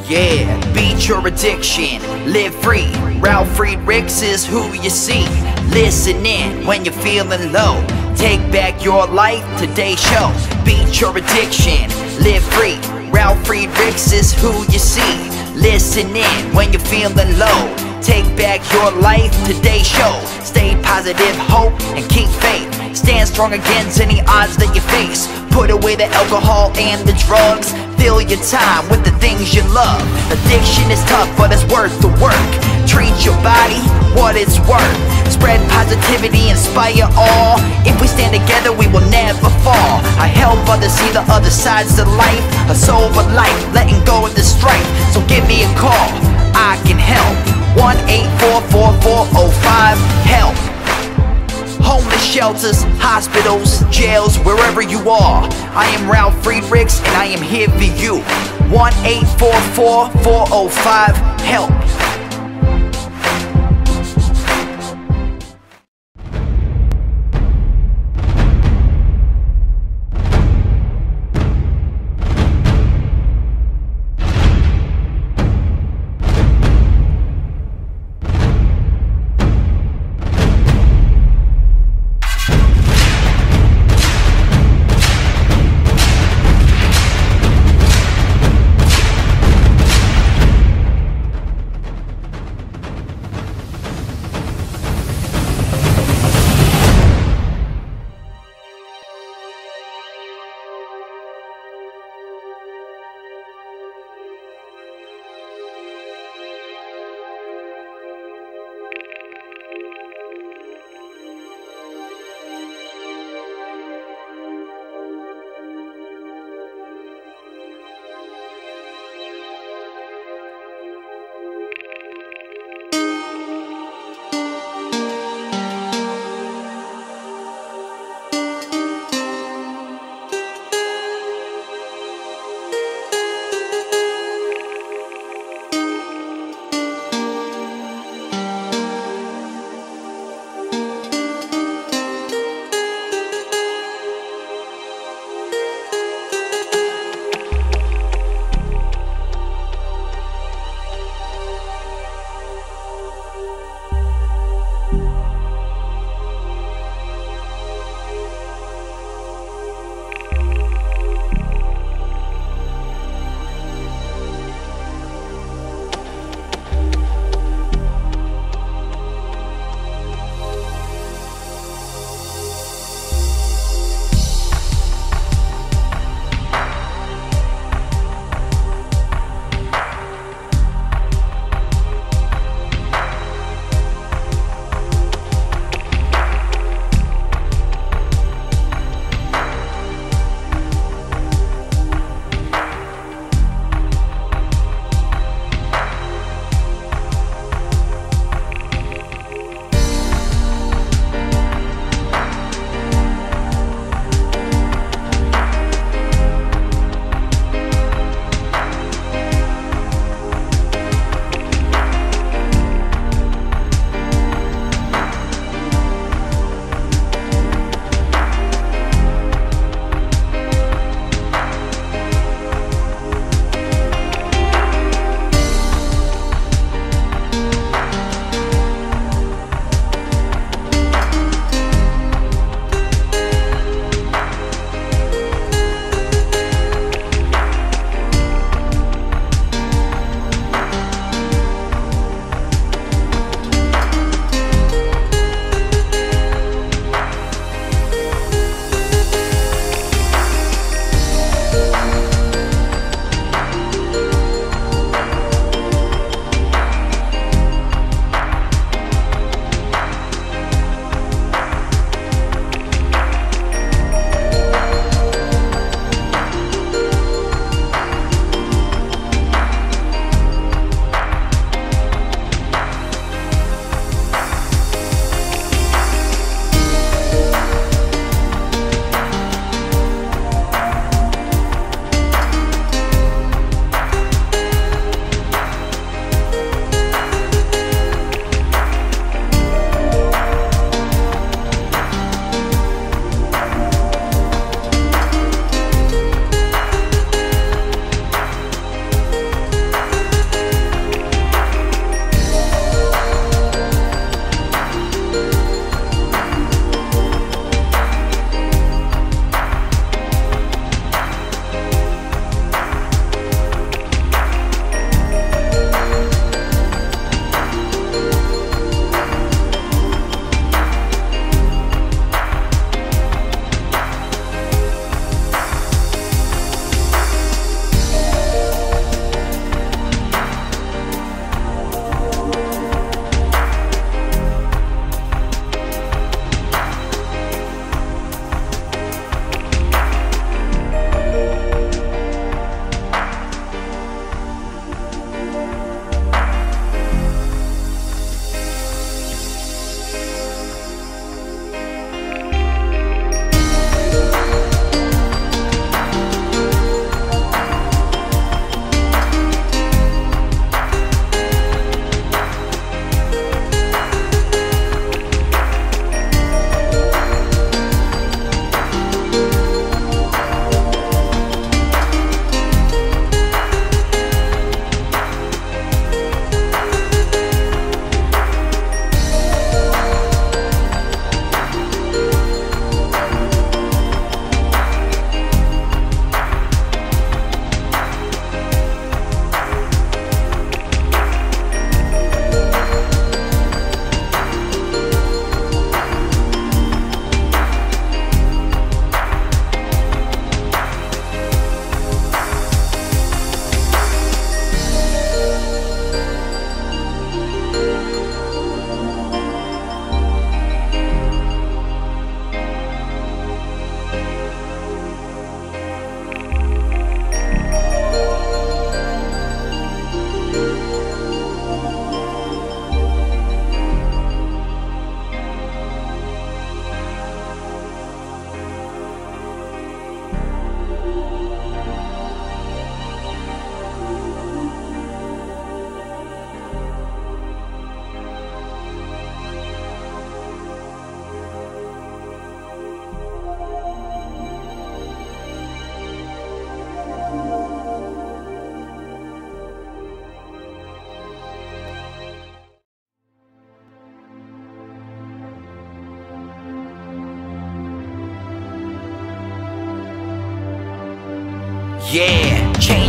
Yeah, beat your addiction, live free. Ralf Friedrichs is who you see. Listen in when you're feeling low. Take back your life, today's show. Beat your addiction, live free. Ralf Friedrichs is who you see. Listen in when you're feeling low. Take back your life, today's show. Stay positive, hope, and keep faith. Stand strong against any odds that you face. Put away the alcohol and the drugs. Fill your time with the things you love. Addiction is tough, but it's worth the work. Treat your body what it's worth. Spread positivity, inspire all. If we stand together, we will never fall. I help others see the other sides to life. A sober life, letting go of the strife. So give me a call, I can help. 1-844-4405-HELP. Homeless shelters, hospitals, jails, wherever you are. I am Ralf Friedrichs and I am here for you. 1-844-405-HELP.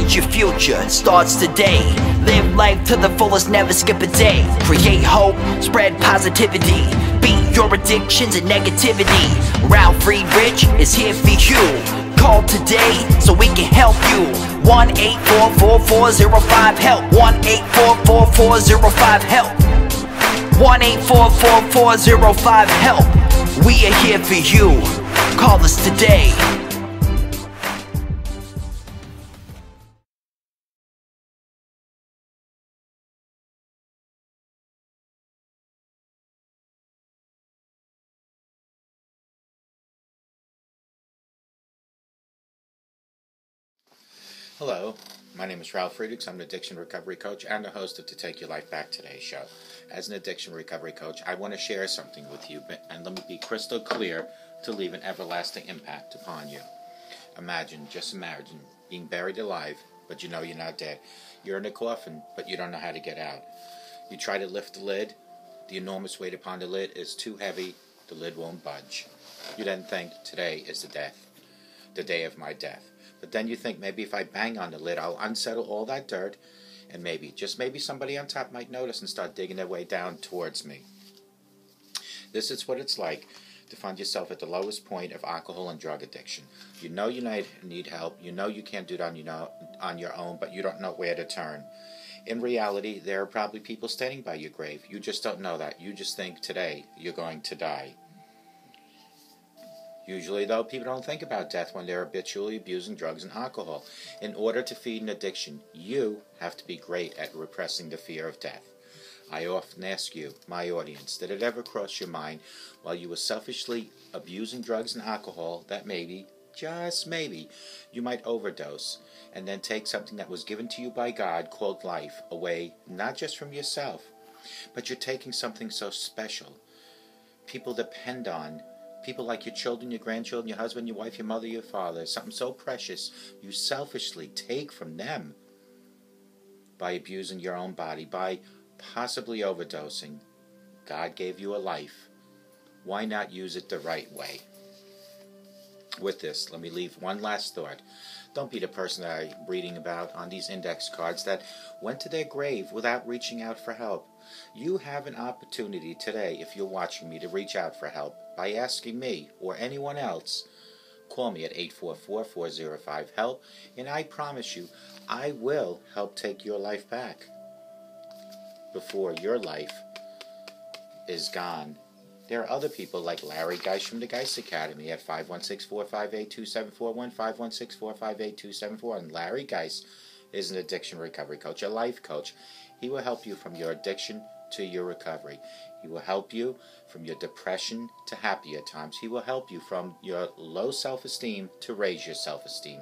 Change your future, starts today. Live life to the fullest, never skip a day. Create hope, spread positivity. Beat your addictions and negativity. Ralf Friedrichs is here for you. Call today so we can help you. 1-844-405-HELP. 1-844-405-HELP. 1-844-405-HELP. We are here for you. Call us today. Hello, my name is Ralf Friedrichs. I'm an addiction recovery coach and the host of To Take Your Life Back Today show. As an addiction recovery coach, I want to share something with you, and let me be crystal clear to leave an everlasting impact upon you. Just imagine being buried alive, but you know you're not dead. You're in a coffin, but you don't know how to get out. You try to lift the lid. The enormous weight upon the lid is too heavy. The lid won't budge. You then think, today is the day of my death. But then you think, maybe if I bang on the lid, I'll unsettle all that dirt, and maybe, just maybe, somebody on top might notice and start digging their way down towards me. This is what it's like to find yourself at the lowest point of alcohol and drug addiction. You know you need help. You know you can't do it on your own, but you don't know where to turn. In reality, there are probably people standing by your grave. You just don't know that. You just think today you're going to die. Usually, though, people don't think about death when they're habitually abusing drugs and alcohol. In order to feed an addiction, you have to be great at repressing the fear of death. I often ask you, my audience, did it ever cross your mind while you were selfishly abusing drugs and alcohol that maybe, just maybe, you might overdose and then take something that was given to you by God called life away, not just from yourself, but you're taking something so special. People depend on. People like your children, your grandchildren, your husband, your wife, your mother, your father. Something so precious you selfishly take from them by abusing your own body, by possibly overdosing. God gave you a life. Why not use it the right way? With this, let me leave one last thought. Don't be the person that I'm reading about on these index cards that went to their grave without reaching out for help. You have an opportunity today, if you're watching me, to reach out for help by asking me or anyone else. Call me at 844-405-HELP, and I promise you, I will help take your life back before your life is gone. There are other people like Larry Geist from the Geist Academy at 516-458-2741, 516-458-2741. And Larry Geist is an addiction recovery coach, a life coach. He will help you from your addiction to your recovery. He will help you from your depression to happier times. He will help you from your low self-esteem to raise your self-esteem.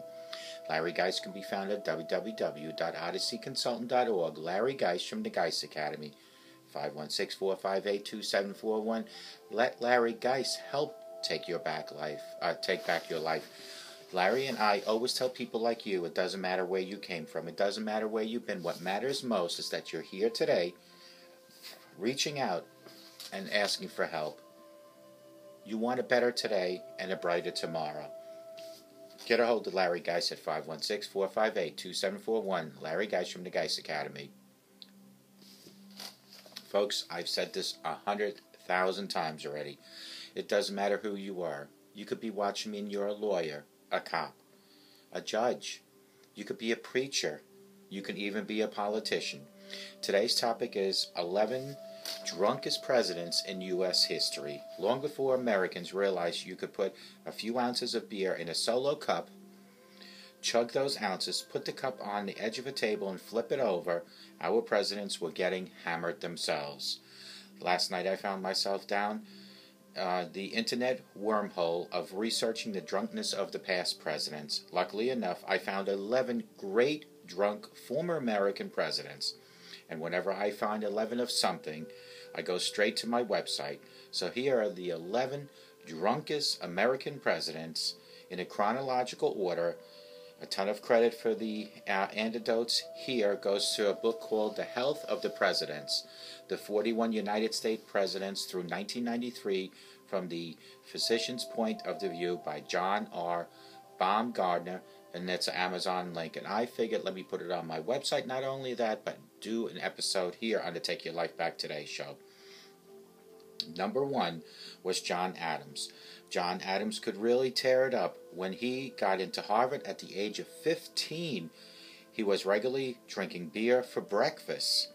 Larry Geist can be found at www.odysseyconsultant.org. Larry Geist from the Geist Academy. 516-458-2741. Let Larry Geist help take back your life. Larry and I always tell people like you, it doesn't matter where you came from. It doesn't matter where you've been. What matters most is that you're here today, reaching out and asking for help. You want a better today and a brighter tomorrow. Get a hold of Larry Geist at 516-458-2741. Larry Geist from the Geist Academy. Folks, I've said this 100,000 times already. It doesn't matter who you are. You could be watching me and you're a lawyer, a cop, a judge. You could be a preacher. You can even be a politician. Today's topic is 11 drunkest presidents in U.S. history. Long before Americans realized you could put a few ounces of beer in a solo cup, chug those ounces, put the cup on the edge of a table and flip it over, our presidents were getting hammered themselves. Last night I found myself down the internet wormhole of researching the drunkenness of the past presidents. Luckily enough, I found 11 great drunk former American presidents. And whenever I find 11 of something, I go straight to my website. So here are the 11 drunkest American presidents in a chronological order. A ton of credit for the antidotes here goes to a book called The Health of the Presidents, the 41 United States Presidents through 1993 from the Physician's Point of the View by John R. Baumgardner, and it's an Amazon link. And I figured, let me put it on my website. Not only that, but do an episode here on the Take Your Life Back Today show. Number 1 was John Adams. John Adams could really tear it up. When he got into Harvard at the age of 15, he was regularly drinking beer for breakfast.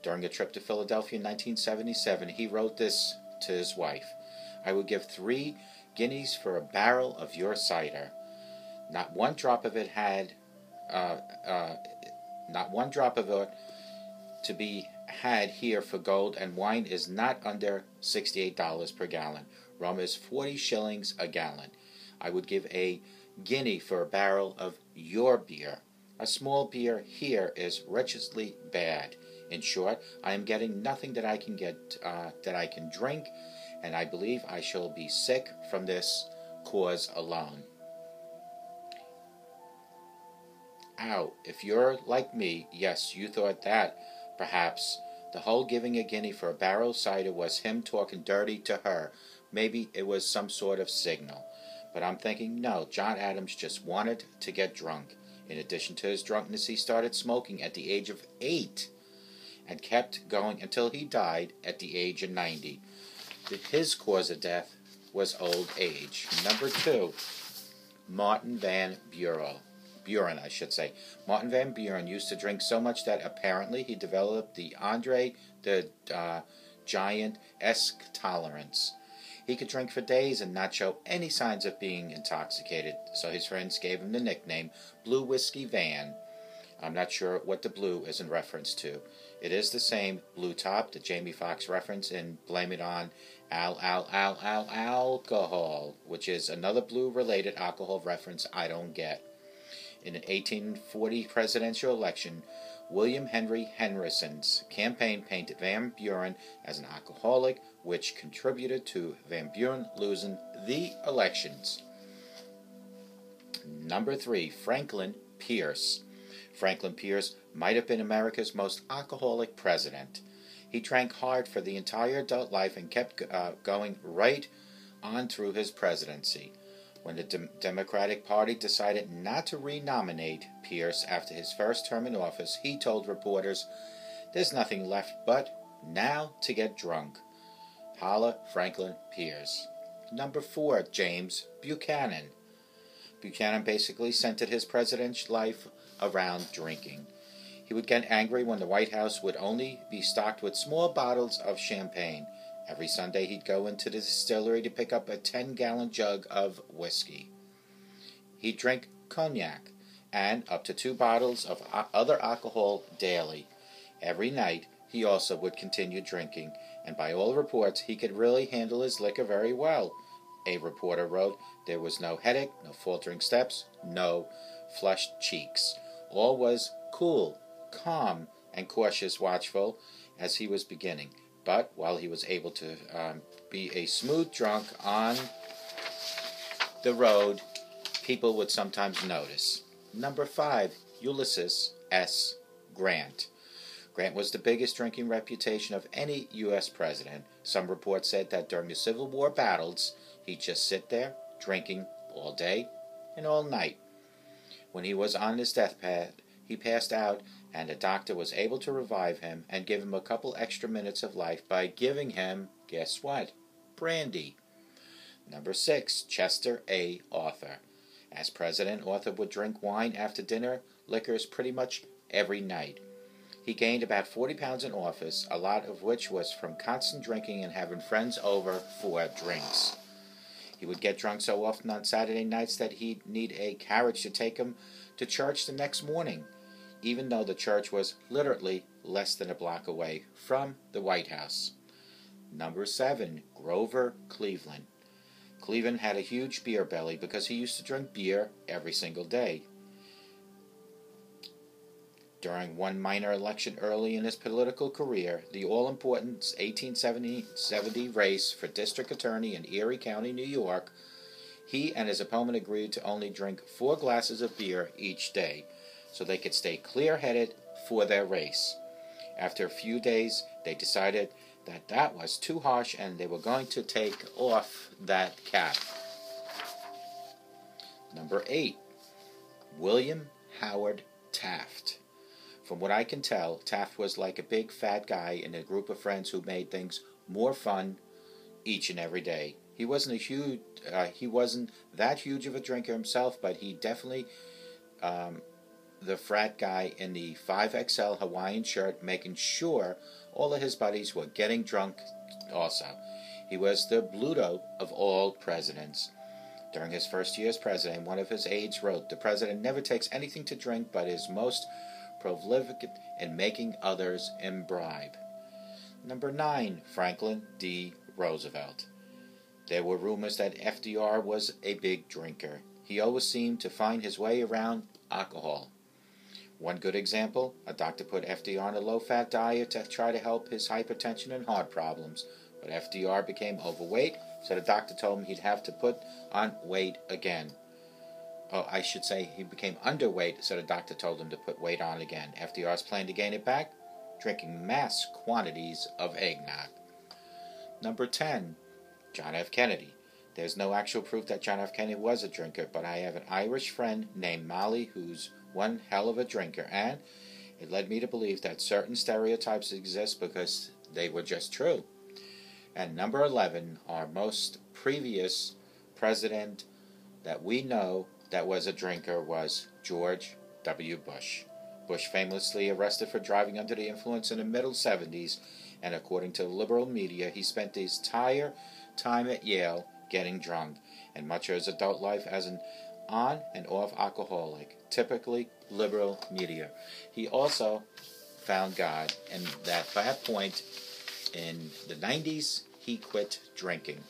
During a trip to Philadelphia in 1977, he wrote this to his wife: "I would give 3 guineas for a barrel of your cider. Not one drop of it to be had here for gold, and wine is not under $68 per gallon. Rum is 40 shillings a gallon. I would give a guinea for a barrel of your beer. A small beer here is wretchedly bad. In short, I am getting nothing that I can drink, and I believe I shall be sick from this cause alone." Ow, if you're like me, yes, you thought that perhaps the whole giving a guinea for a barrel of cider was him talking dirty to her. Maybe it was some sort of signal. But I'm thinking, no, John Adams just wanted to get drunk. In addition to his drunkenness, he started smoking at the age of 8 and kept going until he died at the age of 90. His cause of death was old age. Number 2, Martin Van Buren. Martin Van Buren used to drink so much that apparently he developed the Andre the Giant-esque tolerance. He could drink for days and not show any signs of being intoxicated, so his friends gave him the nickname Blue Whiskey Van. I'm not sure what the blue is in reference to. It is the same blue top that Jamie Foxx referenced in Blame It On Alcohol, which is another blue-related alcohol reference I don't get. In an 1840 presidential election, William Henry Henderson's campaign painted Van Buren as an alcoholic, which contributed to Van Buren losing the elections. Number 3, Franklin Pierce. Franklin Pierce might have been America's most alcoholic president. He drank hard for the entire adult life and kept going right on through his presidency. When the Democratic Party decided not to renominate Pierce after his first term in office, he told reporters, "There's nothing left but now to get drunk." Holla Franklin Pierce. Number 4, James Buchanan. Buchanan basically centered his presidential life around drinking. He would get angry when the White House would only be stocked with small bottles of champagne. Every Sunday he'd go into the distillery to pick up a 10-gallon jug of whiskey. He'd drink cognac and up to 2 bottles of other alcohol daily. Every night he also would continue drinking, and by all reports he could really handle his liquor very well. A reporter wrote, "There was no headache, no faltering steps, no flushed cheeks. All was cool, calm, and cautious, watchful as he was beginning. But while he was able to be a smooth drunk on the road, people would sometimes notice." Number 5, Ulysses S. Grant. Grant was the biggest drinking reputation of any U.S. president. Some reports said that during the Civil War battles, he'd just sit there, drinking all day and all night. When he was on his deathbed, he passed out, and a doctor was able to revive him and give him a couple extra minutes of life by giving him, guess what? Brandy. Number 6, Chester A. Arthur. As president, Arthur would drink wine after dinner, liquors pretty much every night. He gained about 40 pounds in office, a lot of which was from constant drinking and having friends over for drinks. He would get drunk so often on Saturday nights that he'd need a carriage to take him to church the next morning, even though the church was literally less than a block away from the White House. Number 7, Grover Cleveland. Cleveland had a huge beer belly because he used to drink beer every single day. During one minor election early in his political career, the all-important 1870 race for district attorney in Erie County, New York, he and his opponent agreed to only drink 4 glasses of beer each day, so they could stay clear-headed for their race. After a few days, they decided that that was too harsh and they were going to take off that cap. Number 8, William Howard Taft. From what I can tell, Taft was like a big fat guy in a group of friends who made things more fun each and every day. He wasn't that huge of a drinker himself, but he definitely the frat guy in the 5XL Hawaiian shirt, making sure all of his buddies were getting drunk also. He was the Bluto of all presidents. During his first year as president, one of his aides wrote, "The president never takes anything to drink, but is most prolific in making others imbibe." Number 9, Franklin D. Roosevelt. There were rumors that FDR was a big drinker. He always seemed to find his way around alcohol. One good example, a doctor put FDR on a low-fat diet to try to help his hypertension and heart problems. But FDR became overweight, so the doctor told him he'd have to put on weight again. Oh, I should say he became underweight, so the doctor told him to put weight on again. FDR's plan to gain it back? Drinking mass quantities of eggnog. Number 10, John F. Kennedy. There's no actual proof that John F. Kennedy was a drinker, but I have an Irish friend named Molly who's one hell of a drinker, and it led me to believe that certain stereotypes exist because they were just true. And number 11, our most previous president that we know that was a drinker was George W. Bush. Bush famously arrested for driving under the influence in the middle 70s, and according to the liberal media, he spent his entire time at Yale getting drunk, and much of his adult life as an on and off alcoholic, typically liberal media. He also found God, and at that point in the 90s, he quit drinking.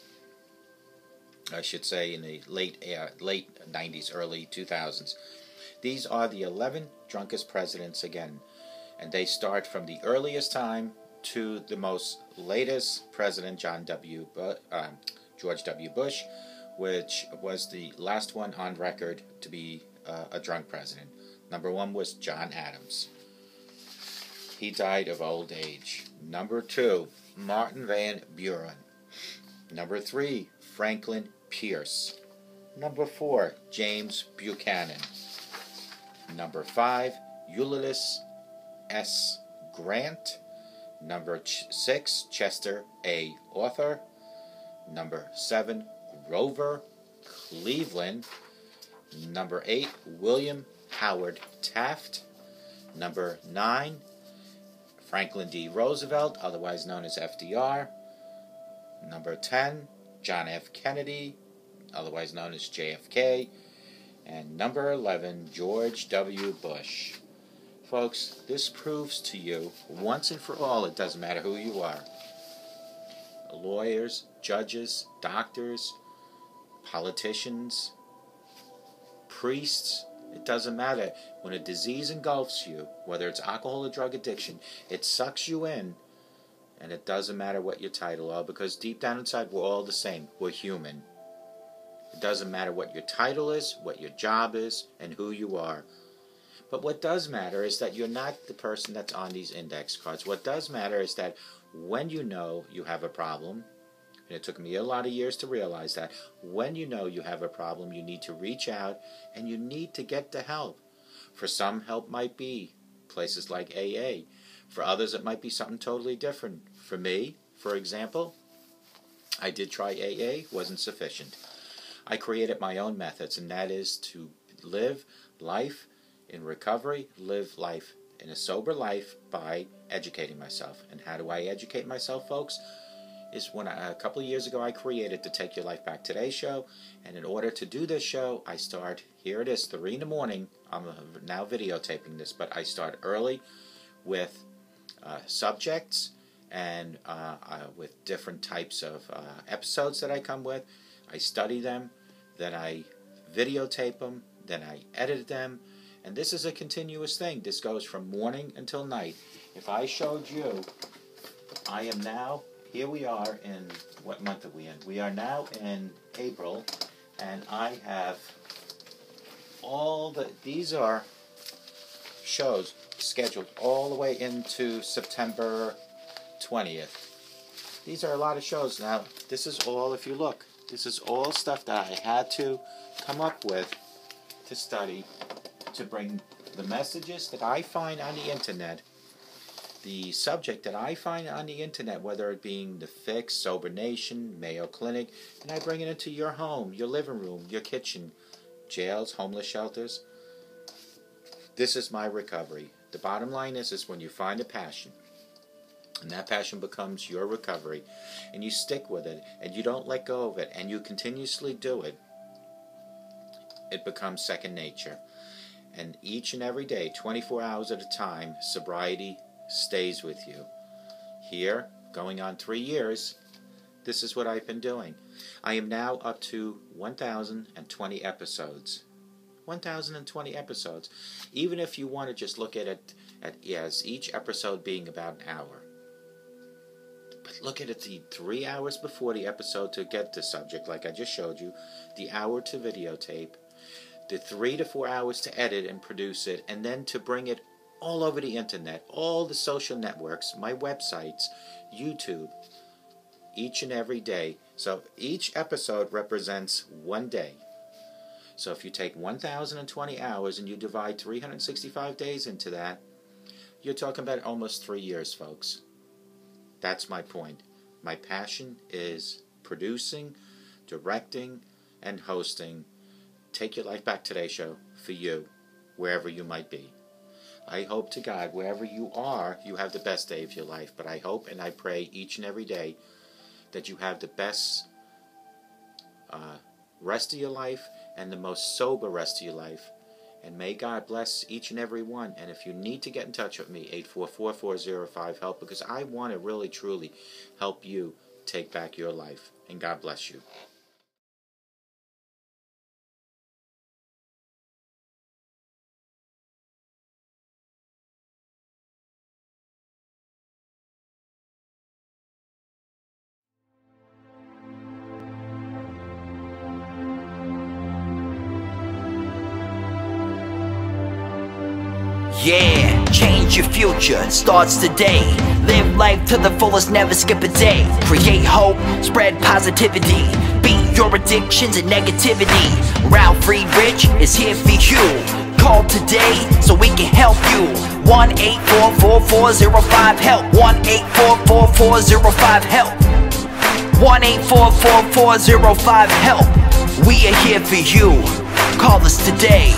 I should say in the late 90s, early 2000s. These are the 11 drunkest presidents again, and they start from the earliest time to the most latest president, George W. Bush, which was the last one on record to be a drunk president. Number 1 was John Adams. He died of old age. Number 2, Martin Van Buren. Number 3, Franklin Pierce. Number 4, James Buchanan. Number 5, Ulysses S. Grant. Number 6, Chester A. Arthur. Number 7, Grover Cleveland. Number 8, William Howard Taft. Number 9, Franklin D. Roosevelt, otherwise known as FDR. Number 10, John F. Kennedy, otherwise known as JFK. And number 11, George W. Bush. Folks, this proves to you, once and for all, it doesn't matter who you are. Lawyers, judges, doctors, politicians, priests, it doesn't matter. When a disease engulfs you, whether it's alcohol or drug addiction, it sucks you in, and it doesn't matter what your title are, because deep down inside we're all the same. We're human. It doesn't matter what your title is, what your job is, and who you are. But what does matter is that you're not the person that's on these index cards. What does matter is that when you know you have a problem, and it took me a lot of years to realize that, when you know you have a problem, you need to reach out and you need to get the help. For some, help might be places like AA. For others, it might be something totally different. For me, for example, I did try AA, wasn't sufficient. I created my own methods, and that is to live life in recovery, live life in a sober life by educating myself. And how do I educate myself, folks? Is when a couple of years ago I created the Take Your Life Back Today show, and in order to do this show, I start, here it is, 3 in the morning. I'm now videotaping this, but I start early with subjects and with different types of episodes that I come with. I study them, then I videotape them, then I edit them, and this is a continuous thing. This goes from morning until night. If I showed you, I am now, here we are in, what month are we in? We are now in April, and I have these are shows scheduled all the way into September 20th. These are a lot of shows. Now, this is all, if you look, this is all stuff that I had to come up with to study to bring the messages that I find on the internet, the subject that I find on the internet, whether it being The Fix, Sober Nation, Mayo Clinic, and I bring it into your home, your living room, your kitchen, jails, homeless shelters. This is my recovery. The bottom line is when you find a passion, and that passion becomes your recovery, and you stick with it, and you don't let go of it, and you continuously do it, it becomes second nature. And each and every day, 24 hours at a time, sobriety stays with you. Here, going on 3 years, this is what I've been doing. I am now up to 1,020 episodes. 1,020 episodes. Even if you want to just look at it as each episode being about an hour. But look at it the 3 hours before the episode to get the subject, like I just showed you, the hour to videotape, the 3 to 4 hours to edit and produce it, and then to bring it all over the internet, all the social networks, my websites, YouTube, each and every day. So each episode represents 1 day. So if you take 1,020 hours and you divide 365 days into that, you're talking about almost 3 years, folks. That's my point. My passion is producing, directing, and hosting Take Your Life Back Today show for you, wherever you might be. I hope to God, wherever you are, you have the best day of your life. But I hope and I pray each and every day that you have the best rest of your life and the most sober rest of your life. And may God bless each and every one. And if you need to get in touch with me, 844-405-HELP, because I want to really, truly help you take back your life. And God bless you. Yeah, change your future, starts today. Live life to the fullest, never skip a day. Create hope, spread positivity. Beat your addictions and negativity. Ralf Friedrichs is here for you. Call today so we can help you. 1-844-405-HELP. 1-844-405-HELP. 1-844-405-HELP. We are here for you. Call us today.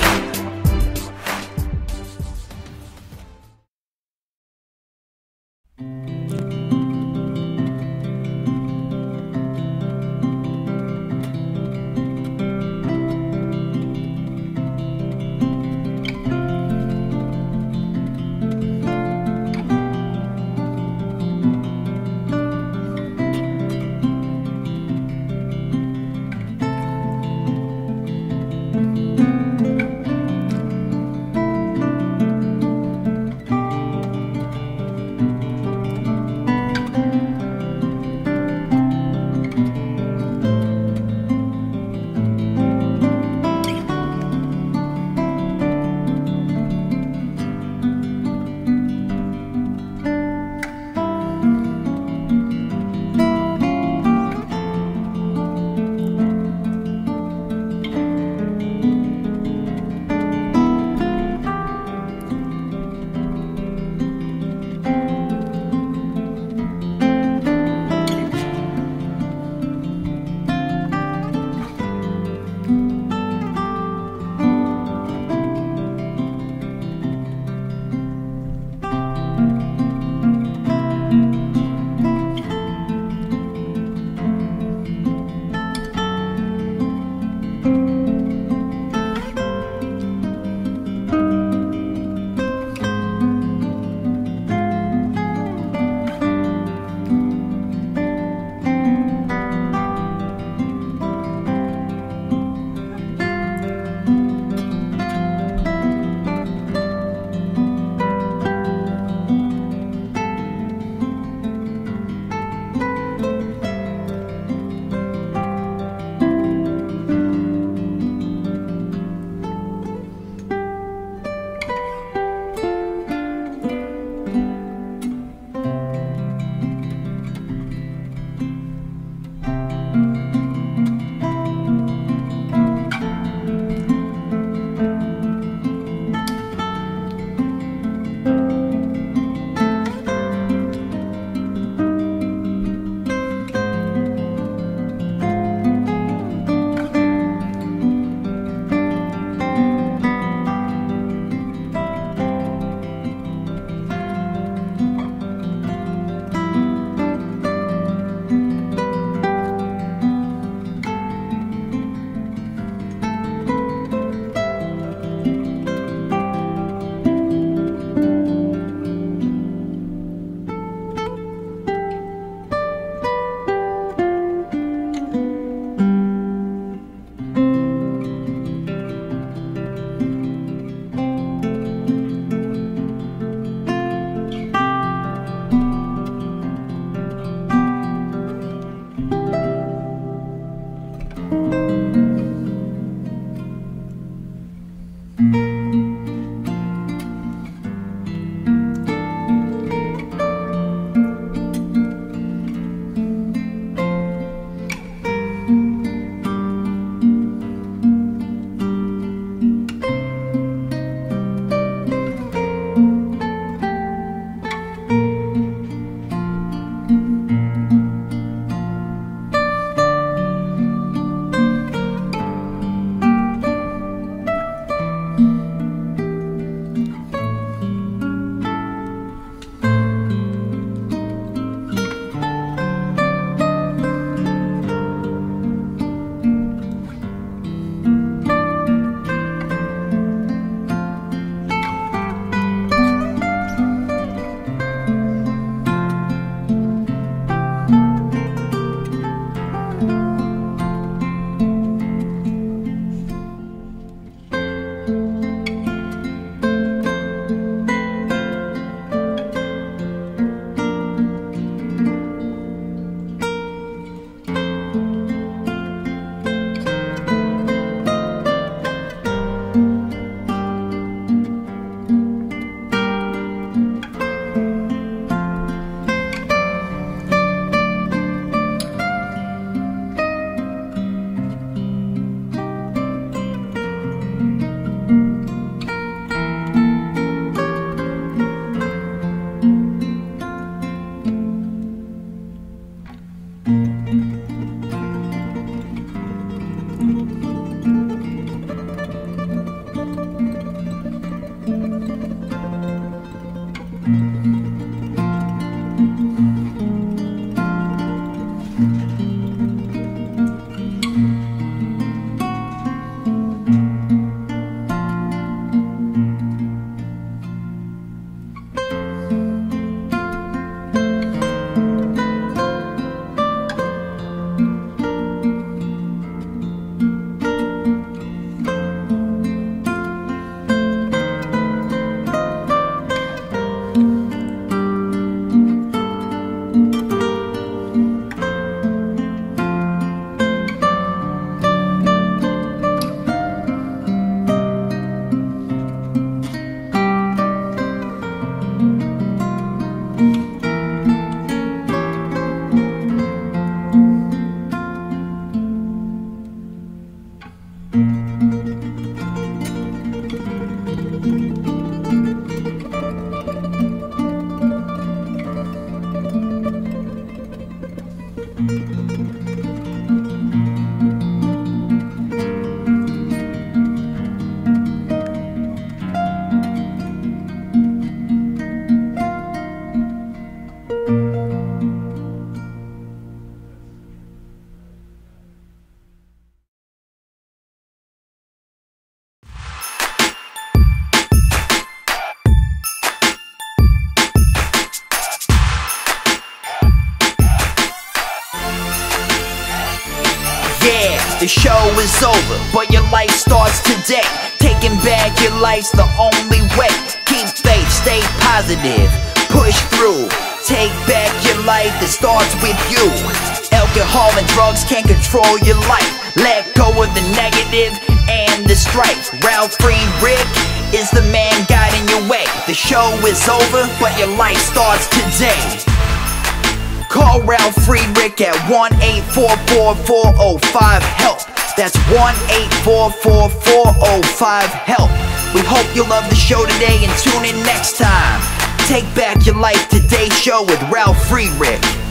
The show is over, but your life starts today. Taking back your life's the only way. Keep faith, stay positive, push through. Take back your life, it starts with you. Alcohol and drugs can't control your life. Let go of the negative and the strife. Ralf Friedrichs is the man guiding your way. The show is over, but your life starts today. Call Ralf Friedrichs at 1-844-405-HELP. That's 1-844-405-HELP. We hope you love the show today and tune in next time. Take back your life today show with Ralf Friedrichs.